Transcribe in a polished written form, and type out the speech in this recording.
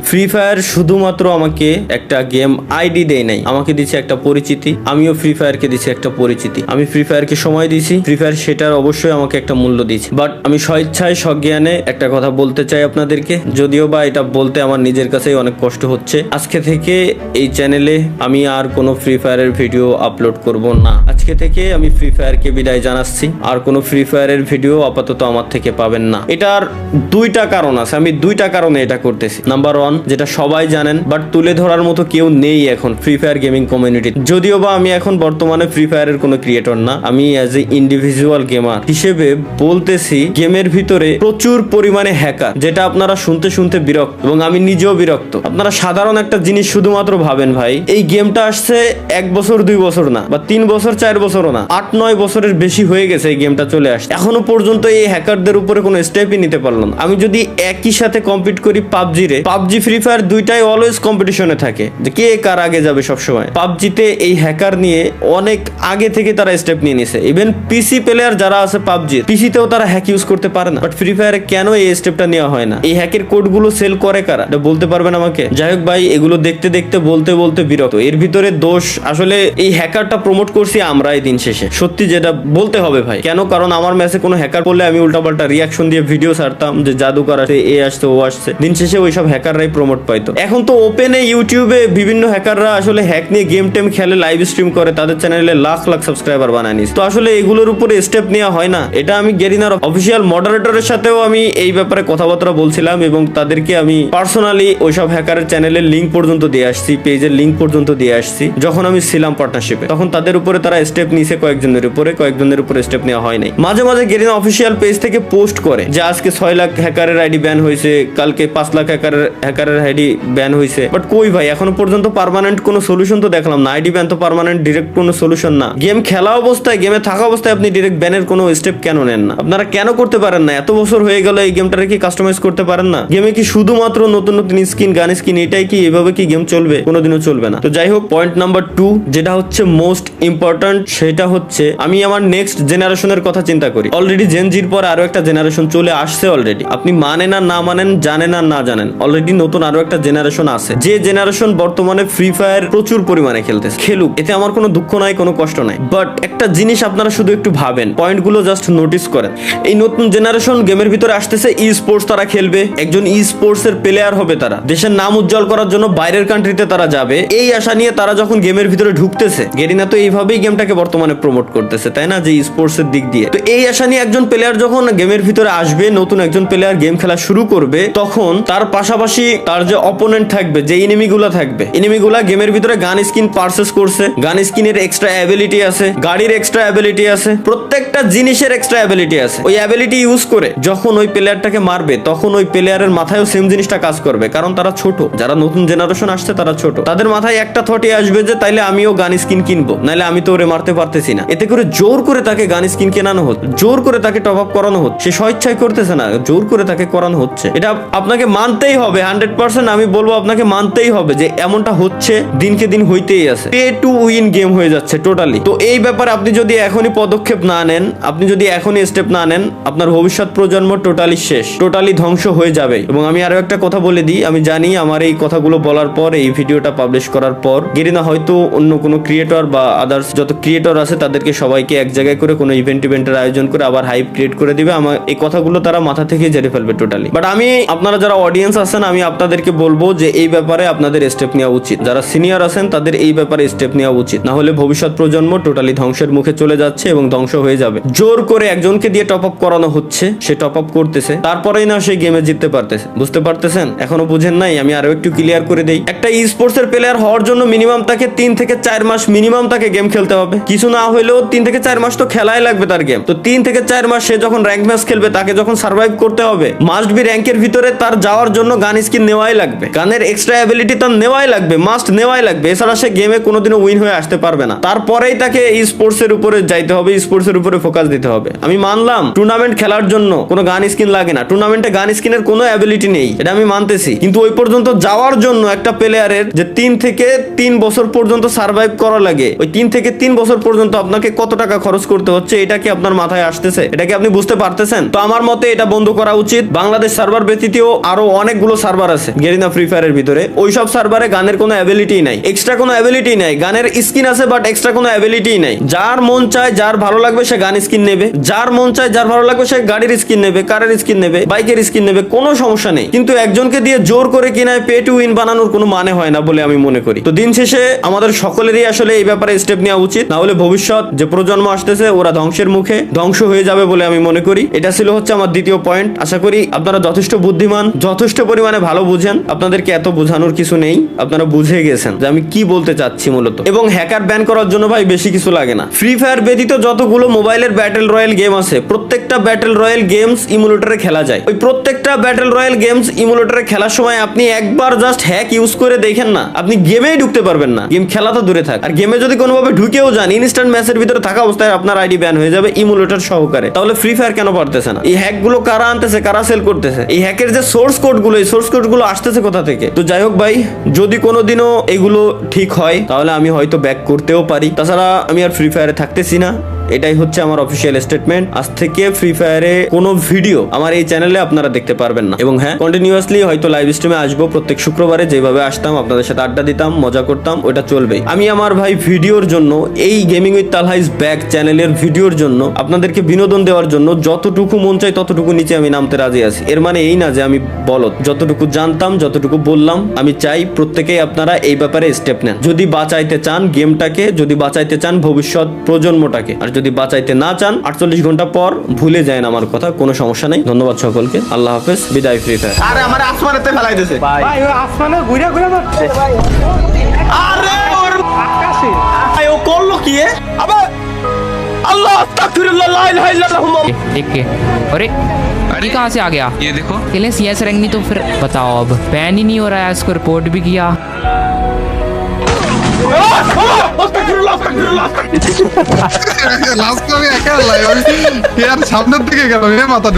Free fire শুধুমাত্র আমাকে একটা গেম আইডি দেয় নাই, আমাকে দিচ্ছে একটা পরিচিতি। আমিও ফ্রি ফায়ারকে দিচ্ছি একটা পরিচিতি। আমি ফ্রি ফায়ারকে সময় দিয়েছি, ফ্রি ফায়ার সেটার অবশ্যই আমাকে একটা মূল্য দিয়েছে। বাট আমি স্বেচ্ছায় সজ্ঞানে একটা কথা বলতে চাই আপনাদেরকে, যদিও বা এটা বলতে আমার নিজের কাছেই অনেক কষ্ট হচ্ছে। আজকে থেকে এই চ্যানেলে আমি আর কোনো ফ্রি ফায়ারের ভিডিও আপলোড করব না। আজকে থেকে আমি ফ্রি ফায়ারকে বিদায় জানাচ্ছি। আর কোনো ফ্রি ফায়ারের ভিডিও আপাতত আমার থেকে পাবেন না। এটার দুইটা কারণ আছে, আমি দুইটা কারণে এটা করতেছি। নাম্বার ওয়ান, যেটা সবাই জানেন বাট তুলে ধরার মতো কেউ নেই এখন ফ্রি ফায়ার গেমিং কমিউনিটি। যদিও বা আমি এখন বর্তমানে ফ্রি ফায়ারের কোনো ক্রিয়েটর না, আমি অ্যাজ এ ইন্ডিভিজুয়াল গেমার হিসেবে বলতেছি, গেমের ভিতরে প্রচুর পরিমাণে হ্যাকার, যেটা আপনারা শুনতে শুনতে বিরক্ত এবং আমি নিজেও বিরক্ত। আপনারা সাধারণ একটা জিনিস শুধুমাত্র ভাবেন, ভাই এই গেমটা আসছে 1 বছর 2 বছর না, বা 3 বছর 4 বছরও না, 8-9 বছরের বেশি হয়ে গেছে এই গেমটা চলে আসছে। এখনো পর্যন্ত এই হ্যাকারদের উপরে কোনো স্টেপই নিতে পারলাম না। আমি যদি একই সাথে কম্পিট করি পাবজি ফ্রি ফায়ার দুইটাই অলওয়েজ কম্পিটিশনে থাকে, যে কে কার আগে যাবে সবসময়। পাবজিতে এই হ্যাকার নিয়ে অনেক আগে থেকে তারা স্টেপ নিয়ে নিছে। ইভেন পিসি প্লেয়ার যারা আছে পাবজির, পিসিতেও তারা হ্যাক ইউজ করতে পারে না। বাট ফ্রি ফায়ারে কেন এই স্টেপটা নেওয়া হয় না? এই হ্যাকের কোডগুলো সেল করে কারা, এটা বলতে পারবেন আমাকে? যাই হোক ভাই, এগুলো দেখতে দেখতে বলতে বলতে বিরক্ত। এর ভিতরে দোষ আসলে এই হ্যাকারটা প্রমোট করছি আমরাই দিন শেষে, সত্যি যেটা বলতে হবে ভাই। কেন? কারণ আমার ম্যাচে কোনো হ্যাকার করলে আমি উল্টাপাল্টা রিয়াকশন দিয়ে ভিডিও ছাড়তাম যে জাদুকর আসে, এ আসছে, ও আসছে। দিন শেষে ওইসব হ্যাকাররাই প্রমোট পাইতো। এখন তো ওপেনে ইউটিউবে বিভিন্ন হ্যাকাররা আসলে হ্যাক নিয়ে গেম টেম খেলে, লাইভ স্ট্রিম করে, তাদের চ্যানেলে লাখ লাখ সাবস্ক্রাইবার বানায় নিস। তো আসলে এগুলোর উপরে স্টেপ নেওয়া হয় না। এটা আমি গেরিনার অফিসিয়াল মডারেটরের সাথেও আমি এই ব্যাপারে কথাবার্তা বলছিলাম এবং তাদেরকে আমি পার্সোনালি ওইসব হ্যাকারের চ্যানেলের লিঙ্ক পর্যন্ত দিয়ে আসছি, পেজের লিঙ্ক পর্যন্ত দিয়ে আসছি। যখন আমি ছিলাম পার্টনারশিপে, তখন তাদের উপরে তারা স্টেপ নিছে, কয়েকজনের উপরে স্টেপ নেওয়া হয় নাই। মাঝে মাঝে গেরিনা অফিসিয়াল পেজ থেকে পোস্ট করে যে আজকে 6 লাখ হ্যাকারের আইডি ব্যান হয়েছে, কালকে 5 লাখ হ্যাকারের আইডি ব্যান হয়েছে। বাট কই ভাই, এখনো পর্যন্ত পার্মানেন্ট কোনো সলিউশন তো দেখলাম না। আইডি ব্যান তো পার্মানেন্ট ডিরেক্ট কোনো সলিউশন না। গেম খেলা অবস্থায়, গেমে থাকা অবস্থায় আপনি ডিরেক্ট ব্যানের কোনো স্টেপ কেন নেন না? আপনারা কেন করতে পারেন না? এত বছর হয়ে গেল এই গেমটারে কি কাস্টমাইজ করতে পারেন না? গেমে কি শুধুমাত্র নতুন নতুন স্কিন, গান স্কিন, এটাই কি? এভাবে কি গেম চলবে? কোনোদিনও চলবে না। তো যাই হোক, পয়েন্ট নাম্বার 2 যেটা হচ্ছে মোস্ট ইম্পর্টেন্ট, সেটা হচ্ছে আমি আমার নেক্সট জেনারেশনের কথা চিন্তা করি। অলরেডি জেনজির পর আরো একটা জেনারেশন চলে আসছে অলরেডি। আপনি মানেন আর না মানেন, জানেন আর না জানেন, অলরেডি নতুন আরো একটা জেনারেশন আছে, যে জেনারেশন বর্তমানে ফ্রি ফায়ার প্রচুর পরিমাণে খেলতেছে। খেলুক, এতে আমার কোনো দুঃখ নাই, কোনো কষ্ট নাই। বাট একটা জিনিস আপনারা শুধু একটু ভাবেন, পয়েন্টগুলো জাস্ট নোটিস করেন। এই নতুন জেনারেশন গেমের ভিতরে আসতেছে, ই স্পোর্টস তারা খেলবে, একজন ই স্পোর্টস এর প্লেয়ার হবে, তারা দেশের নাম উজ্জ্বল করার জন্য বাইরের কান্ট্রিতে তারা যাবে। এই আশা নিয়ে তারা যখন গেমের ভিতরে ঢুকতেছে, গেরিনা তো এইভাবেই গেমটাকে বর্তমানে প্রমোট করতেছে, তাই না? যে স্পোর্টস এর দিক দিয়ে। তো এই আশা নিয়ে একজন প্লেয়ার যখন গেমের ভিতরে আসবে, নতুন একজন প্লেয়ার গেম খেলা শুরু করবে, তখন তার পাশাপাশি তার যে অপোনেন্ট থাকবে, যে এনিমিগুলা থাকবে, এনিমিগুলা গেমের ভিতরে গান স্কিন পারচেজ করছে, গান স্কিনের এক্সট্রা অ্যাবিলিটি আছে, গাড়ির এক্সট্রা অ্যাবিলিটি আছে, প্রত্যেকটা জিনিসের এক্সট্রা অ্যাবিলিটি আছে। ওই অ্যাবিলিটি ইউজ করে যখন ওই প্লেয়ারটাকে মারবে, তখন ওই প্লেয়ারের মাথায়ও সেম জিনিসটা কাজ করবে, কারণ তারা ছোট, যারা নতুন জেনারেশন আসছে তারা ছোট। তাদের মাথায় একটা থটই আসবে যে তাইলে আমিও গান স্কিন কিনবো, নাহলে আমি তো ওরে মারতে পারতেছি না। এতে করে জোর করে তাকে গান স্কিন কেনানো হচ্ছে, জোর করে তাকে টপ আপ করানো হচ্ছে। সে স্বেচ্ছায় করতেছে না, জোর করে তাকে করানো হচ্ছে। এটা আপনাকে মানতেই হবে, 100% আমি বলবো আপনাকে মানতেই হবে যে এমনটা হচ্ছে, দিনকে দিন হইতেই আছে। পে টু উইন গেম হয়ে যাচ্ছে টোটালি। তো এই ব্যাপারে আপনি যদি এখনই পদক্ষেপ না নেন, আপনি যদি এখনই স্টেপ না নেন, আপনার ভবিষ্যৎ প্রজন্ম টোটালি শেষ, টোটালি ধ্বংস হয়ে যাবে। এবং আমি আরো একটা কথা বলে দিই, আমি জানি আমার এই কথাগুলো বলার পর, এই ভিডিওটা পাবলিশ করার পর, গেরিনা হয়তো অন্য কোনো ক্রিয়েটর বা আদার্স যত ক্রিয়েটর আছে তাদেরকে সবাইকে এক জায়গায় করে কোনো ইভেন্টের আয়োজন করে আবার হাইপ ক্রিয়েট করে দিবে। আমার এই কথাগুলো তারা মাথা থেকে ঝেড়ে ফেলবে টোটালি। বাট আমি, আপনারা যারা অডিয়েন্স আছেন, আমি আপনাদেরকে বলবো যে এই ব্যাপারে আপনাদের স্টেপ নেওয়া উচিত। যারা সিনিয়র আছেন তাদের এই ব্যাপারে স্টেপ নেওয়া উচিত, না হলে ভবিষ্যৎ প্রজন্ম টোটালি ধ্বংসের মুখে চলে যাচ্ছে এবং ধ্বংস হয়ে যাবে। জোর করে একজনকে দিয়ে টপ আপ করানো হচ্ছে, সে টপ আপ করতেছে, তারপরেই না সেই গেমে জিততে পারতেছে। বুঝতে পারতেছেন? এখনো বুঝেন নাই? আমি আরো একটু ক্লিয়ার করে দেই। একটা ই স্পোর্টস এর প্লেয়ার হওয়ার জন্য মিনিমাম তাকে 3 থেকে 4 মাস মিনিমাম তাকে গেম খেলতে হবে। কিছু না হলেও 3 থেকে 4 মাস তো খেলাই লাগবে তার গেম। তো 3 থেকে 4 মাস সে যখন র্যাঙ্ক ম্যাচ খেলবে, তাকে যখন সার্ভাইভ করতে হবে, মাস্ট বি র্যাঙ্কের ভিতরে তার যাওয়ার জন্য গান স্কিন নেওয়াই লাগবে, গানের এক্সট্রা অ্যাবিলিটি তার নেওয়াই লাগবে, মাস্ট নেওয়াই লাগবে। এছাড়া সে গেমে কোনোদিনও উইন হয়ে আসতে পারবে না। তারপরেই তাকে ই স্পোর্টস এর উপরে যাইতে হবে, স্পোর্টস এর উপরে ফোকাস দিতে হবে। আমি মানলাম টুর্নামেন্ট খেলার জন্য কোনো গান স্কিন লাগে না, টুর্নামেন্টে গান স্কিনের কোনো অ্যাবিলিটি নেই, এটা আমি মানতেছি। কিন্তু ওই পর্যন্ত যাওয়ার জন্য একটা প্লেয়ারের যে 3 থেকে 3 বছর পর্যন্ত সার্ভাইভ করা লাগে, ওই 3 থেকে 3 বছর পর্যন্ত আপনাকে কত টাকা খরচ করতে হচ্ছে, এটা কি আপনার মাথায় আসতেছে? এটা কি আপনি বুঝতে পারতেছেন? তো আমার মতে এটা বন্ধ করা উচিত। বাংলাদেশ সার্ভার ব্যতীতও আরো অনেকগুলো সার্ভার সার্ভার আছে গেরিনা ফ্রি ফায়ারের ভিতরে, ওইসব সার্ভারে গানের কোনো অ্যাবিলিটি নাই, এক্সট্রা কোনো অ্যাবিলিটি নাই। গানের স্কিন আছে বাট এক্সট্রা কোনো অ্যাবিলিটি নাই। যার মন চায়, যার ভালো লাগবে সে গান স্কিন নেবে, যার মন চায়, যার ভালো লাগবে সে গাড়ির স্কিন নেবে, কারের স্কিন নেবে, বাইকের স্কিন নেবে, কোনো সমস্যা নেই। কিন্তু একজনকে দিয়ে জোর করে কিনায় পে টু উইন বানানোর কোনো মানে হয় না বলে আমি মনে করি। তো দিন শেষে আমাদের সকলেরই আসলে এই ব্যাপারে স্টেপ নেওয়া উচিত, না হলে ভবিষ্যৎ যে প্রজন্ম আসতেছে ওরা ধ্বংসের মুখে ধ্বংস হয়ে যাবে বলে আমি মনে করি। এটা ছিল হচ্ছে আমার দ্বিতীয় পয়েন্ট। আশা করি আপনারা যথেষ্ট বুদ্ধিমান, যথেষ্ট পরিমাণে ভালো বুঝেন, আপনাদেরকে এত বোঝানোর কিছু নেই, আপনারা বুঝে গেছেন যে আমি কি বলতে চাচ্ছি মূলত। এবং হ্যাকার ব্যান করার জন্য ভাই বেশি কিছু লাগে না। ফ্রি ফায়ার ব্যতীত যতগুলো মোবাইলের ব্যাটেল রয়্যাল গেম আছে প্রত্যেকটা ব্যাটেল রয়্যাল গেমস ইমুলেটরে খেলা যায়। ওই প্রত্যেকটা ব্যাটেল রয়্যাল গেমস ইমুলেটরে খেলার সময় আপনি একবার জাস্ট হ্যাক ইউজ করে দেখেন না, আপনি গেমেই ঢুকতে পারবেন না। গেম খেলা তো দূরে থাক, আর গেমে যদি কোনোভাবে ঢুকেও যান ইনস্ট্যান্ট ম্যাচের ভিতরে থাকা অবস্থায় আপনার আইডি ব্যান হয়ে যাবে ইমুলেটর সহকারে। তাহলে ফ্রি ফায়ার কেন পারতেছে না? এই হ্যাক গুলো কারা আনতেছে, কারা সেল করতেছে? এই হ্যাকের যে সোর্স কোড গুলো, এই সোর্স কোড গুলো আসতেছে কোথা থেকে? তো যাই হোক ভাই, যদি কোনোদিনও এগুলো ঠিক হয় তাহলে আমি হয়তো ব্যাক করতেও পারি। তাছাড়া আমি আর ফ্রি ফায়ারে থাকতেছি না, এটাই হচ্ছে আমার অফিসিয়াল স্টেটমেন্ট। আজ থেকে ফ্রি ফায়ারে কোনো ভিডিও আমার এই চ্যানেলে আপনারা দেখতে পারবেন না। এবং হ্যাঁ, কন্টিনিউয়াসলি হয়তো লাইভ স্ট্রিমে আসবো প্রত্যেক শুক্রবারে, যেভাবে আসতাম আপনাদের সাথে আড্ডা দিতাম, মজা করতাম, ওটা চলবেই। আমি আমার ভাই ভিডিওর জন্য, এই gaming with Talha is back চ্যানেলের ভিডিওর জন্য, আপনাদেরকে বিনোদন দেওয়ার জন্য যতটুকু মন চাই ততটুকু নিচে আমি নামতে রাজি আছি। এর মানে এই না যে আমি বলদ। যতটুকু জানতাম, যতটুকু বললাম, আমি চাই প্রত্যেকেই আপনারা এই ব্যাপারে স্টেপ নেন। যদি বাঁচাইতে চান গেমটাকে, যদি বাঁচাইতে চান ভবিষ্যৎ প্রজন্মটাকে, আর যদি বাঁচাইতে না চান 48 ঘন্টা পর ভুলে যায় আমার কথা, কোনো সমস্যা নেই। ধন্যবাদ সকলকে, আল্লাহ হাফেজ, বিদায় ফ্রি ফায়ার। আরে আমার আসমানেতে ফেলাই দিয়েছে ভাই ওই আসমানে ঘুরে ঘুরে মারছে। আরে ওর আকাশে ভাই ও করলো কি? আবে আল্লাহ আস্তাগফিরুল্লাহ, লা ইলাহা ইল্লাল্লাহ। देख के अरे ये कहाँ से आ गया? ये देखो पहले CS रैंक नहीं तो फिर बताओ, अब बैन ही नहीं हो रहा है, इसको रिपोर्ट भी किया। লাস্ট আমি একা লাইভ, আমি সামনের দিকে গেলাম, মাথা